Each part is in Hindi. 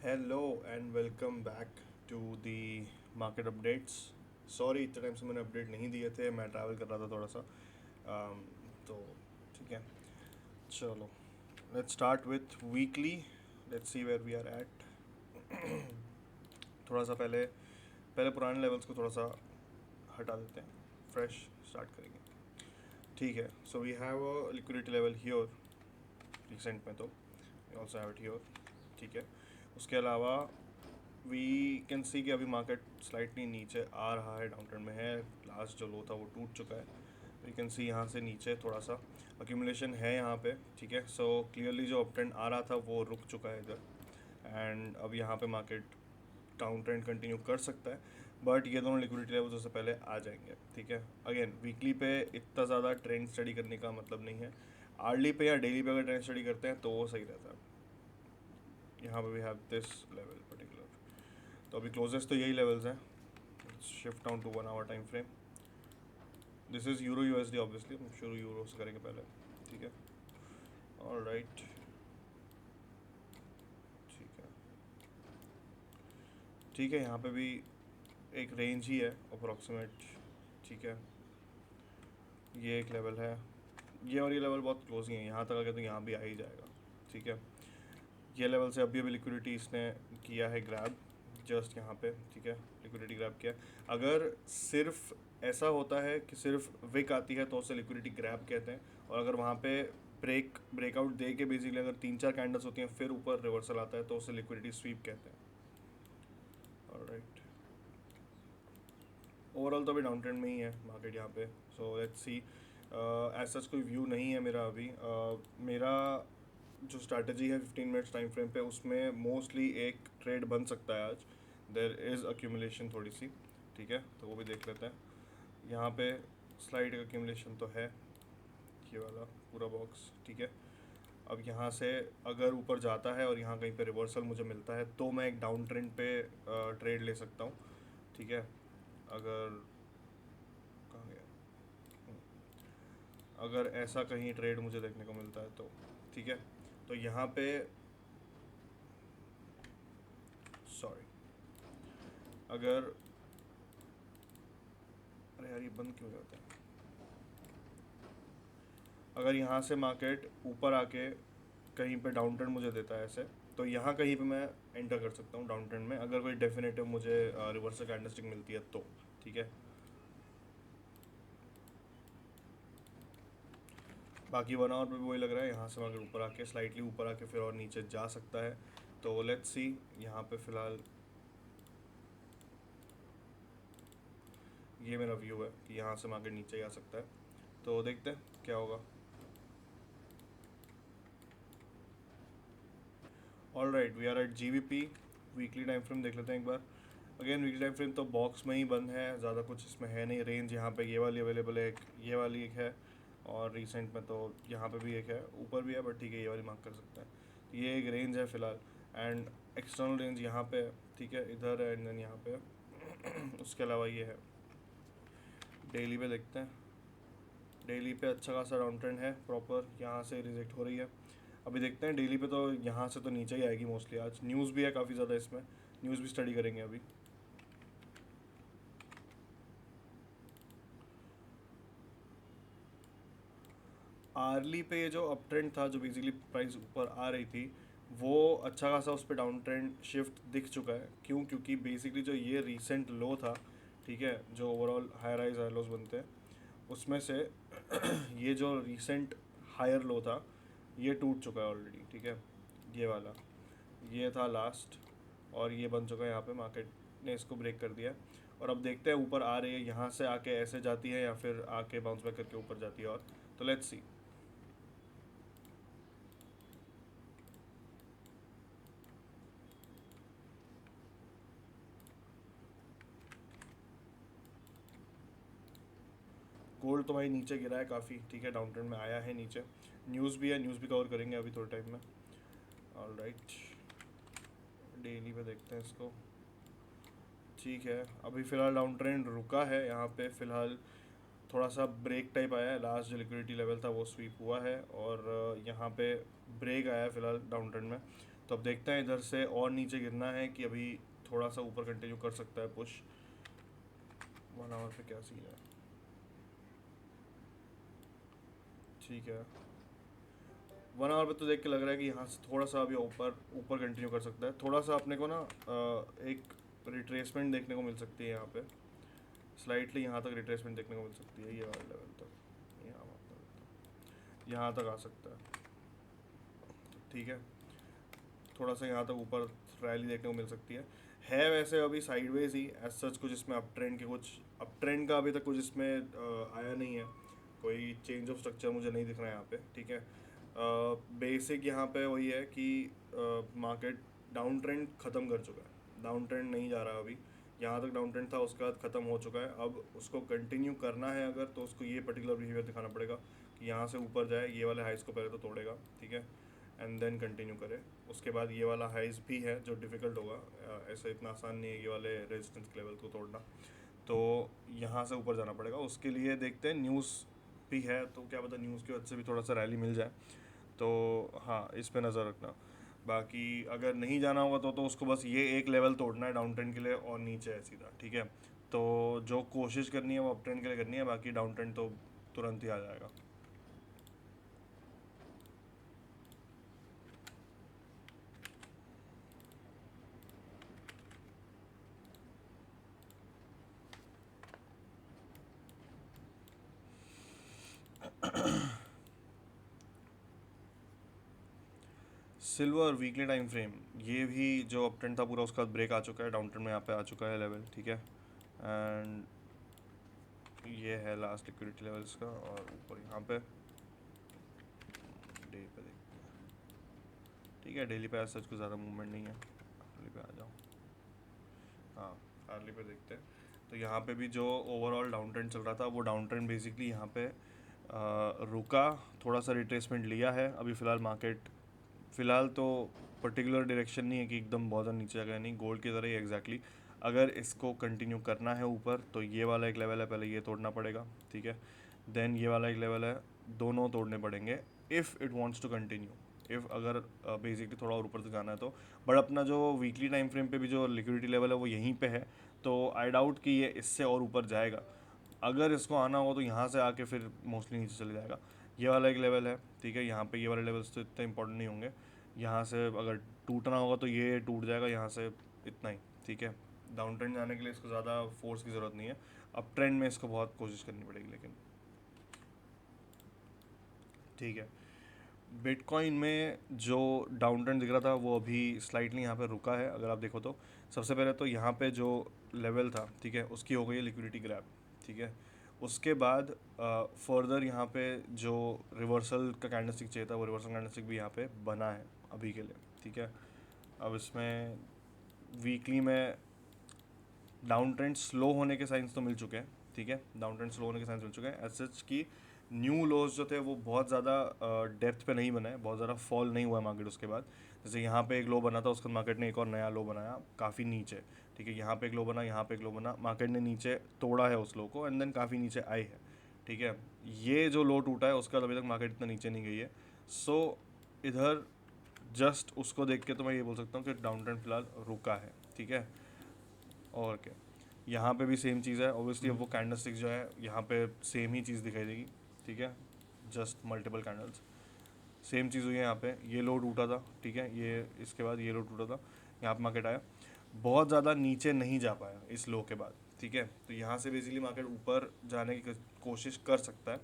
Hello and welcome back to the market updates. Sorry इतने टाइम से मैंने अपडेट नहीं दिए थे, मैं ट्रैवल कर रहा था थोड़ा सा। तो ठीक है, चलो let's start with weekly. Let's see where we are at. थोड़ा सा पहले पहले पुराने लेवल्स को थोड़ा सा हटा देते हैं, फ्रेश स्टार्ट करेंगे। ठीक है, so we have a liquidity level here recent में, तो ऑल्सो हैव इट हियर। ठीक है, उसके अलावा वी कैन सी कि अभी मार्केट स्लाइटली नीचे आ रहा है, डाउन ट्रेंड में है। लास्ट जो लो था वो टूट चुका है। वी कैन सी यहाँ से नीचे थोड़ा सा अक्यूमुलेशन है यहाँ पे। ठीक है, सो क्लियरली जो अप ट्रेंड आ रहा था वो रुक चुका है इधर, एंड अब यहाँ पे मार्केट डाउन ट्रेंड कंटिन्यू कर सकता है, बट ये दोनों लिक्विडिटी लेवल्स उससे पहले आ जाएंगे। ठीक है, अगेन वीकली पे इतना ज़्यादा ट्रेंड स्टडी करने का मतलब नहीं है। आर्ली पे या डेली पे अगर ट्रेंड स्टडी करते हैं तो वो सही रहता है। यहाँ पे we have this level particular, तो अभी क्लोजेस्ट तो यही लेवल्स हैं। Shift down to 1 hour time frame. This is euro USD, obviously हम शुरू यूरो से करेंगे पहले। ठीक है, ऑल राइट। ठीक है, ठीक है, यहाँ पे भी एक रेंज ही है अप्रॉक्सीमेट। ठीक है, ये एक लेवल है, ये और ये लेवल बहुत क्लोज ही है। यहाँ तक अगर तो यहाँ भी आ ही जाएगा। ठीक है, ये लेवल से अभी अभी लिक्विडिटी इसने किया है ग्रैब, जस्ट यहाँ पे। ठीक है, लिक्विडिटी ग्रैब किया। अगर सिर्फ ऐसा होता है कि सिर्फ विक आती है तो उसे लिक्विडिटी ग्रैब कहते हैं, और अगर वहाँ पे ब्रेकआउट दे के बेसिकली अगर 3-4 कैंडल्स होती हैं फिर ऊपर रिवर्सल आता है तो उसे लिक्विडिटी स्वीप कहते हैं। ऑलराइट, ओवरऑल तो अभी डाउन ट्रेंड में ही है मार्केट यहाँ पे। सो लेट्स सी, ऐसा कोई व्यू नहीं है मेरा अभी। मेरा जो स्ट्रैटेजी है 15 मिनट्स टाइम फ्रेम पे, उसमें मोस्टली एक ट्रेड बन सकता है आज। देर इज़ अक्यूमुलेशन थोड़ी सी। ठीक है, तो वो भी देख लेते हैं। यहाँ पे स्लाइड अक्यूमुलेशन तो है, ये वाला पूरा बॉक्स। ठीक है, अब यहाँ से अगर ऊपर जाता है और यहाँ कहीं पे रिवर्सल मुझे मिलता है तो मैं एक डाउन ट्रेंड पे ट्रेड ले सकता हूँ। ठीक है, अगर कहाँ गया, अगर ऐसा कहीं ट्रेड मुझे देखने को मिलता है तो। ठीक है, तो यहाँ पे सॉरी, अगर अरे यार ये बंद क्यों हो जाता है। अगर यहाँ से मार्केट ऊपर आके कहीं पे डाउन ट्रेंड मुझे देता है ऐसे, तो यहाँ कहीं पे मैं एंटर कर सकता हूँ डाउन ट्रेंड में, अगर कोई डेफिनेटिव मुझे रिवर्सल कैंडलस्टिक मिलती है तो। ठीक है, बाकी 1 आवर पे भी वही लग रहा है, यहाँ से मार्केट ऊपर आके स्लाइटली ऊपर आके फिर और नीचे जा सकता है। तो लेट्स सी, यहाँ पे फ़िलहाल ये मेरा व्यू है कि यहाँ से मार्केट नीचे ही आ सकता है, तो देखते हैं क्या होगा। All right, we are at GBP। Weekly time frame देख लेते हैं एक बार। अगेन वीकली टाइम फ्रेम तो बॉक्स में ही बंद है, ज़्यादा कुछ इसमें है नहीं। रेंज यहाँ पे ये वाली अवेलेबल है, एक ये वाली एक है, और रिसेंट में तो यहाँ पे भी एक है, ऊपर भी है, बट ठीक है ये वाली मार्क कर सकते हैं। तो ये एक रेंज है फ़िलहाल, एंड एक्सटर्नल रेंज यहाँ पे है। ठीक है, इधर है एंड देन यहाँ पे है। उसके अलावा ये है। डेली पे देखते हैं। डेली पे अच्छा खासा डाउन ट्रेंड है प्रॉपर, यहाँ से रिजेक्ट हो रही है। अभी देखते हैं डेली पे, तो यहाँ से तो नीचे ही आएगी मोस्टली। आज न्यूज़ भी है काफ़ी ज़्यादा इसमें, न्यूज़ भी स्टडी करेंगे अभी। आर्ली पे ये जो अप ट्रेंड था, जो बेसिकली प्राइस ऊपर आ रही थी, वो अच्छा खासा उस पर डाउन ट्रेंड शिफ्ट दिख चुका है। क्यों? क्योंकि बेसिकली जो ये रीसेंट लो था, ठीक है, जो ओवरऑल हाई राइज हाई लोज बनते हैं उसमें से ये जो रीसेंट हायर लो था ये टूट चुका है ऑलरेडी। ठीक है, ये वाला ये था लास्ट, और ये बन चुका है। यहाँ पे मार्केट ने इसको ब्रेक कर दिया है, और अब देखते हैं ऊपर आ रही है, यहाँ से आके ऐसे जाती है या फिर आके बाउंस बैक करके ऊपर जाती है। और तो लेट्स सी। गोल्ड तो भाई नीचे गिरा है काफ़ी। ठीक है, डाउन ट्रेंड में आया है नीचे। न्यूज़ भी है, न्यूज़ भी कवर करेंगे अभी थोड़े टाइम में। ऑल राइट, डेली पे देखते हैं इसको। ठीक है, अभी फ़िलहाल डाउन ट्रेंड रुका है यहाँ पे फ़िलहाल। थोड़ा सा ब्रेक टाइप आया है, लास्ट जो लिक्विडिटी लेवल था वो स्वीप हुआ है, और यहाँ पे ब्रेक आया है फ़िलहाल डाउन ट्रेंड में। तो अब देखते हैं इधर से और नीचे गिरना है कि अभी थोड़ा सा ऊपर कंटिन्यू कर सकता है पुश। 1 आवर पे क्या सीन है, ठीक है 1 आवर पे तो देख के लग रहा है कि यहाँ से थोड़ा सा अभी ऊपर ऊपर कंटिन्यू कर सकता है। थोड़ा सा अपने को ना एक रिट्रेसमेंट देखने को मिल सकती है यहाँ पे, स्लाइटली यहाँ तक रिट्रेसमेंट देखने को मिल सकती है, ये वाले लेवल तक, यहाँ तक आ सकता है, ठीक है। थोड़ा सा यहाँ तक ऊपर रैली देखने को मिल सकती है वैसे अभी साइडवेज ही एज सच, कुछ इसमें अप ट्रेंड के कुछ अप ट्रेंड का अभी तक कुछ इसमें आया नहीं है, कोई चेंज ऑफ स्ट्रक्चर मुझे नहीं दिख रहा है यहाँ पे, ठीक है। बेसिक यहाँ पे वही है कि मार्केट डाउन ट्रेंड ख़त्म कर चुका है, डाउन ट्रेंड नहीं जा रहा अभी, यहाँ तक डाउन ट्रेंड था उसके बाद ख़त्म हो चुका है। अब उसको कंटिन्यू करना है अगर, तो उसको ये पर्टिकुलर बिहेवियर दिखाना पड़ेगा कि यहाँ से ऊपर जाए, ये वाले हाइस को पहले तो तोड़ेगा, ठीक है, एंड देन कंटिन्यू करे। उसके बाद ये वाला हाइस भी है जो डिफ़िकल्ट होगा, ऐसा इतना आसान नहीं है ये वाले रेजिस्टेंस के लेवल को तोड़ना, तो यहाँ से ऊपर जाना पड़ेगा। उसके लिए देखते हैं, न्यूज़ भी है तो क्या पता न्यूज़ की वजह से भी थोड़ा सा रैली मिल जाए, तो हाँ इस पे नज़र रखना। बाकी अगर नहीं जाना होगा तो उसको बस ये एक लेवल तोड़ना है डाउन ट्रेंड के लिए और नीचे है सीधा, ठीक है। तो जो कोशिश करनी है वो अप ट्रेंड के लिए करनी है, बाकी डाउन ट्रेंड तो तुरंत ही आ जाएगा। सिल्वर वीकली टाइम फ्रेम, ये भी जो अप ट्रेंड था पूरा उसका ब्रेक आ चुका है, डाउन ट्रेंड में यहाँ पे आ चुका है लेवल, ठीक है। एंड ये है लास्ट लिक्विडिटी लेवल इसका, और ऊपर यहाँ पे डे पे देखते हैं, ठीक है। डेली पे ऐसा कुछ ज़्यादा मूवमेंट नहीं है, डेली पे आ जाओ, हाँ हार्ली पे देखते हैं। तो यहाँ पे भी जो ओवरऑल डाउन ट्रेंड चल रहा था वो डाउन ट्रेंड बेसिकली यहाँ पे रुका, थोड़ा सा रिट्रेसमेंट लिया है अभी फ़िलहाल मार्केट, फ़िलहाल तो पर्टिकुलर डायरेक्शन नहीं है कि एकदम बहुत ज़्यादा नीचे आ गया, नहीं गोल्ड की तरह ही एग्जैक्टली। अगर इसको कंटिन्यू करना है ऊपर तो ये वाला एक लेवल है, पहले ये तोड़ना पड़ेगा, ठीक है, देन ये वाला एक लेवल है, दोनों तोड़ने पड़ेंगे if it wants to continue, if अगर बेसिकली थोड़ा और ऊपर तक जाना है तो। बट अपना जो वीकली टाइम फ्रेम पे भी जो लिक्विडिटी लेवल है वो यहीं पे है, तो आई डाउट कि ये इससे और ऊपर जाएगा। अगर इसको आना हो तो यहाँ से आके फिर मोस्टली नीचे चले जाएगा। ये वाला एक लेवल है, ठीक है, यहाँ पे ये वाले लेवल्स तो इतने इंपॉर्टेंट नहीं होंगे, यहाँ से अगर टूटना होगा तो ये टूट जाएगा यहाँ से, इतना ही, ठीक है। डाउन ट्रेंड जाने के लिए इसको ज़्यादा फोर्स की ज़रूरत नहीं है, अप ट्रेंड में इसको बहुत कोशिश करनी पड़ेगी लेकिन, ठीक है। बिटकॉइन में जो डाउन ट्रेंड दिख रहा था वो अभी स्लाइटली यहाँ पे रुका है, अगर आप देखो तो सबसे पहले तो यहाँ पे जो लेवल था, ठीक है, उसकी हो गई है लिक्विडिटी ग्रैब, ठीक है। उसके बाद फर्दर यहाँ पे जो रिवर्सल का कैंडलस्टिक चाहिए था वो रिवर्सल कैंडलस्टिक भी यहाँ पे बना है अभी के लिए, ठीक है। अब इसमें वीकली में डाउन ट्रेंड स्लो होने के साइंस तो मिल चुके हैं, ठीक है, डाउन ट्रेंड स्लो होने के साइंस मिल चुके हैं, एज सच की न्यू लोज जो थे वो बहुत ज़्यादा डेप्थ पे नहीं बना है, बहुत ज़्यादा फॉल नहीं हुआ मार्केट उसके बाद। जैसे यहाँ पे एक लो बना था, उसके मार्केट ने एक और नया लो बनाया काफ़ी नीचे, ठीक है, यहाँ पे एक लो बना, यहाँ पे एक लो बना, मार्केट ने नीचे तोड़ा है उस लो को एंड देन काफ़ी नीचे आई है, ठीक है। ये जो लो टूटा है उसके बाद अभी तक मार्केट इतना नीचे नहीं गई है, सो इधर जस्ट उसको देख के तो मैं ये बोल सकता हूँ कि डाउन ट्रेंड फिलहाल रुका है, ठीक है। और क्या, यहाँ पे भी सेम चीज़ है ऑब्वियसली, अब वो कैंडलस्टिक जो है यहाँ पे सेम ही चीज़ दिखाई देगी, ठीक है, जस्ट मल्टीपल कैंडल्स, सेम चीज़ हुई है यहाँ पे, ये लो टूटा था, ठीक है, ये इसके बाद ये लो टूटा था, यहाँ पे मार्केट आया, बहुत ज़्यादा नीचे नहीं जा पाया इस लो के बाद, ठीक है। तो यहाँ से बेसिकली मार्केट ऊपर जाने की कोशिश कर सकता है।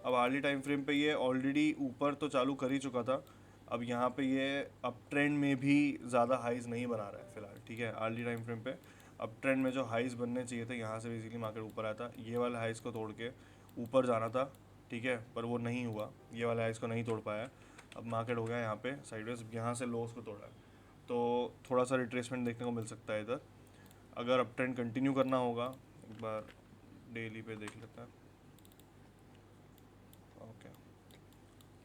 अब आर्ली टाइम फ्रेम पे ये ऑलरेडी ऊपर तो चालू कर ही चुका था, अब यहाँ पे ये अप ट्रेंड में भी ज़्यादा हाइज नहीं बना रहा है फिलहाल, ठीक है। आर्ली टाइम फ्रेम पे अप ट्रेंड में जो हाइज बनने चाहिए थे यहाँ से बेसिकली मार्केट ऊपर आया था, ये वाला हाइज को तोड़ के ऊपर जाना था, ठीक है, पर वो नहीं हुआ, ये वाला हाइज को नहीं तोड़ पाया। अब मार्केट हो गया यहाँ पे साइडवेज, यहाँ से लोस को तोड़ा है, तो थोड़ा सा रिट्रेसमेंट देखने को मिल सकता है इधर। अगर अप ट्रेंड कंटिन्यू करना होगा, एक बार डेली पे देख लेते हैं, ओके,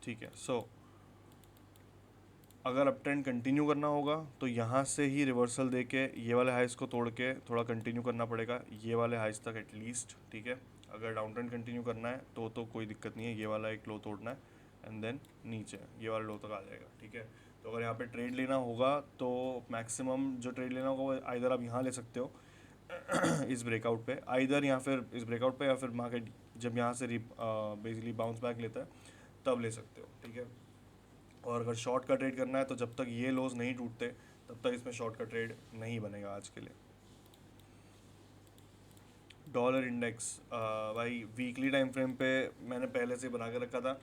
ठीक है। सो अगर अप ट्रेंड कंटिन्यू करना होगा तो यहाँ से ही रिवर्सल दे के ये वाले हाइस को तोड़ के थोड़ा कंटिन्यू करना पड़ेगा, ये वाले हाइस तक एटलीस्ट, ठीक है। अगर डाउन ट्रेंड कंटिन्यू करना है तो कोई दिक्कत नहीं है, ये वाला एक लो तोड़ना है, एंड देन नीचे ये वाला लो तक आ जाएगा, ठीक है। तो अगर यहाँ पे ट्रेड लेना होगा तो मैक्सिमम जो ट्रेड लेना होगा वो आइदर आप यहाँ ले सकते हो इस ब्रेकआउट पे, आइदर या फिर इस ब्रेकआउट पे, या फिर मार्केट जब यहाँ से बेसिकली बाउंस बैक लेता है तब ले सकते हो, ठीक है। और अगर शॉर्ट का ट्रेड करना है तो जब तक ये लोज नहीं टूटते तब तक इसमें शॉर्ट का ट्रेड नहीं बनेगा आज के लिए। डॉलर इंडेक्स भाई वीकली टाइम फ्रेम पे मैंने पहले से बना के रखा था,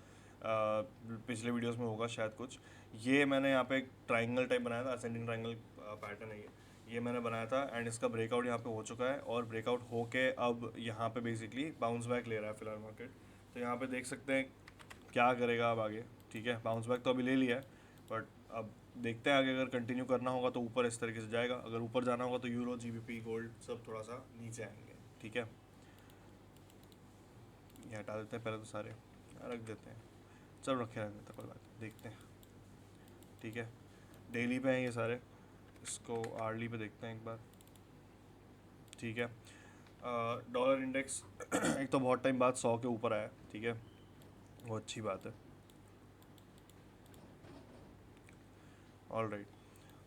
पिछले वीडियोस में होगा शायद कुछ। ये मैंने यहाँ पे एक ट्राइंगल टाइप बनाया था, असेंडिंग ट्राइंगल पैटर्न है ये मैंने बनाया था, एंड इसका ब्रेकआउट यहाँ पे हो चुका है, और ब्रेकआउट होके अब यहाँ पे बेसिकली बाउंस बैक ले रहा है फिलहाल मार्केट। तो यहाँ पे देख सकते हैं क्या करेगा अब आगे, ठीक है। बाउंस बैक तो अभी ले लिया है, बट अब देखते हैं आगे अगर कंटिन्यू करना होगा तो ऊपर इस तरीके से जाएगा, अगर ऊपर जाना होगा तो यूरो, जीबीपी, गोल्ड सब थोड़ा सा नीचे आएंगे, ठीक है। ये हटा देते हैं पहले तो सारे, रख देते हैं, चलो रखे रहने देते हैं, कोई बात नहीं, देखते हैं, ठीक है। डेली पे हैं ये सारे, इसको आर्ली पे देखते हैं एक बार, ठीक है। डॉलर इंडेक्स एक तो बहुत टाइम बाद 100 के ऊपर आया, ठीक है, वो अच्छी बात है। ऑल राइट,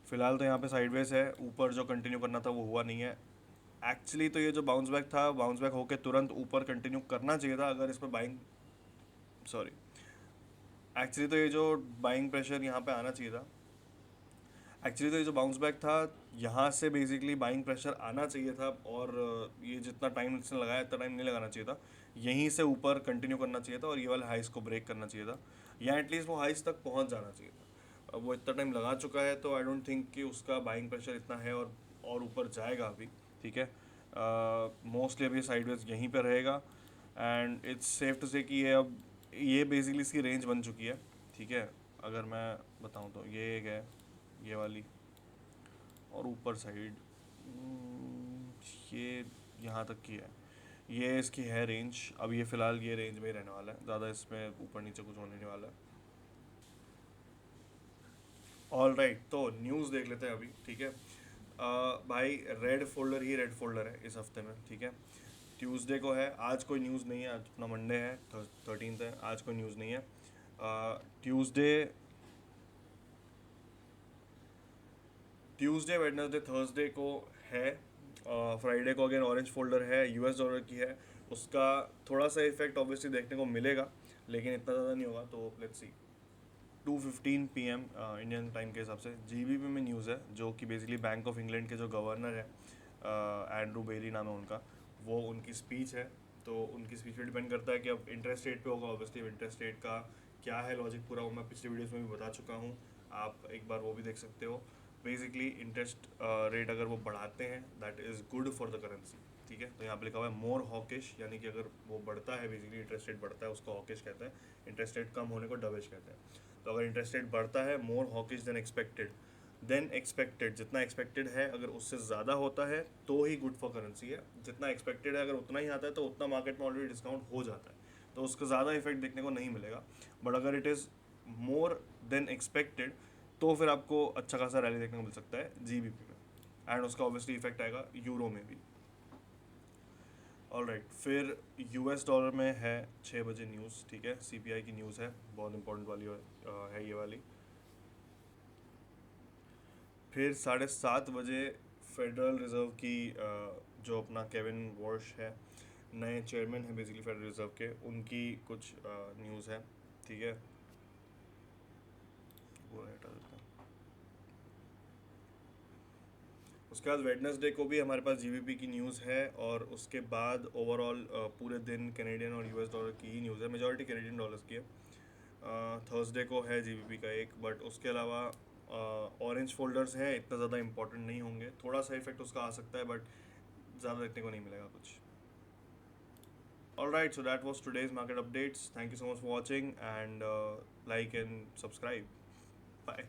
फिलहाल तो यहाँ पे साइडवेज है, ऊपर जो कंटिन्यू करना था वो हुआ नहीं है। एक्चुअली तो ये जो बाउंस बैक था, बाउंस बैक होकर तुरंत ऊपर कंटिन्यू करना चाहिए था अगर इस पर बाइंग, सॉरी, एक्चुअली तो ये जो बाइंग प्रेशर यहाँ पे आना चाहिए था, एक्चुअली तो ये जो बाउंस बैक था यहाँ से बेसिकली बाइंग प्रेशर आना चाहिए था, और ये जितना टाइम इसने लगाया इतना टाइम नहीं लगाना चाहिए था, यहीं से ऊपर कंटिन्यू करना चाहिए था और ये वाले हाइस को ब्रेक करना चाहिए था, या एटलीस्ट वो हाइस तक पहुँच जाना चाहिए था। अब वो इतना टाइम लगा चुका है तो आई डोंट थिंक कि उसका बाइंग प्रेशर इतना है और ऊपर जाएगा अभी, ठीक है। मोस्टली अभी साइडवेज यहीं पर रहेगा, एंड इट्स सेफ टू से कि ये अब ये बेसिकली इसकी रेंज बन चुकी है, ठीक है। अगर मैं बताऊँ तो ये एक है, ये वाली, और ऊपर साइड ये यहाँ तक की है, ये इसकी है रेंज। अब ये फ़िलहाल ये रेंज में ही रहने वाला है, ज़्यादा इसमें ऊपर नीचे कुछ होने नहीं वाला है। ऑल राइट, तो न्यूज़ देख लेते हैं अभी, ठीक है। भाई रेड फोल्डर ही रेड फोल्डर है इस हफ्ते में, ठीक है। ट्यूसडे को है, आज कोई न्यूज़ नहीं है, आज अपना मंडे है, 13th है, आज कोई न्यूज़ नहीं है। ट्यूसडे, ट्यूसडे, वेडनेसडे, थर्सडे को है, फ्राइडे को अगेन ऑरेंज फोल्डर है, यूएस डॉलर की है, उसका थोड़ा सा इफेक्ट ऑब्वियसली देखने को मिलेगा, लेकिन इतना ज़्यादा नहीं होगा, तो let's see. 2:15 PM Indian time के हिसाब से जीबीपी में न्यूज़ है, जो कि बेसिकली बैंक ऑफ इंग्लैंड के जो गवर्नर है, एंड्रू बेली नाम है उनका, वो उनकी स्पीच है। तो उनकी स्पीच पे डिपेंड करता है कि अब इंटरेस्ट रेट पे होगा, ऑब्वियसली इंटरेस्ट रेट का क्या है लॉजिक पूरा, वो मैं पिछले वीडियोस में भी बता चुका हूँ, आप एक बार वो भी देख सकते हो। बेसिकली इंटरेस्ट रेट अगर वो बढ़ाते हैं that is good for the currency, ठीक है। तो यहाँ पे लिखा हुआ है मोर हॉकिश, यानी कि अगर वो बढ़ता है, बेसिकली इंटरेस्ट रेट बढ़ता है उसको हॉकिश कहते हैं, इंटरेस्ट रेट कम होने को डविश कहते हैं। तो अगर इंटरेस्ट रेट बढ़ता है मोर हॉकिश देन एक्सपेक्टेड, जितना एक्सपेक्टेड है अगर उससे ज़्यादा होता है तो ही गुड फॉर करेंसी है, जितना एक्सपेक्टेड है अगर उतना ही आता है तो उतना मार्केट में ऑलरेडी डिस्काउंट हो जाता है, तो उसका ज़्यादा इफेक्ट देखने को नहीं मिलेगा। बट अगर it is more than expected तो फिर आपको अच्छा खासा रैली देखने को मिल सकता है जीबीपी में, एंड उसका ऑब्वियसली इफेक्ट आएगा यूरो में भी। ऑल राइट, फिर यूएस डॉलर में है 6 बजे न्यूज़, ठीक है, सीपीआई की न्यूज़ है, बहुत इंपॉर्टेंट वाली है ये वाली। फिर 7:30 बजे फेडरल रिज़र्व की जो अपना केविन वॉर्श है, नए चेयरमैन है बेसिकली फेडरल रिज़र्व के, उनकी कुछ न्यूज़ है, ठीक है, वो हटा देता हूँ। उसके बाद वेडनेसडे को भी हमारे पास जीबीपी की न्यूज़ है, और उसके बाद ओवरऑल पूरे दिन कैनेडियन और यूएस डॉलर की ही न्यूज़ है, मेजॉरिटी कैनेडियन डॉलर्स की है। थर्सडे को है जीबीपी का एक, बट उसके अलावा ऑरेंज फोल्डर्स हैं, इतना ज़्यादा इंपॉर्टेंट नहीं होंगे, थोड़ा सा इफेक्ट उसका आ सकता है बट ज़्यादा देखने को नहीं मिलेगा कुछ। Alright, so that was today's market updates. Thank you so much for watching, and like and subscribe. Bye.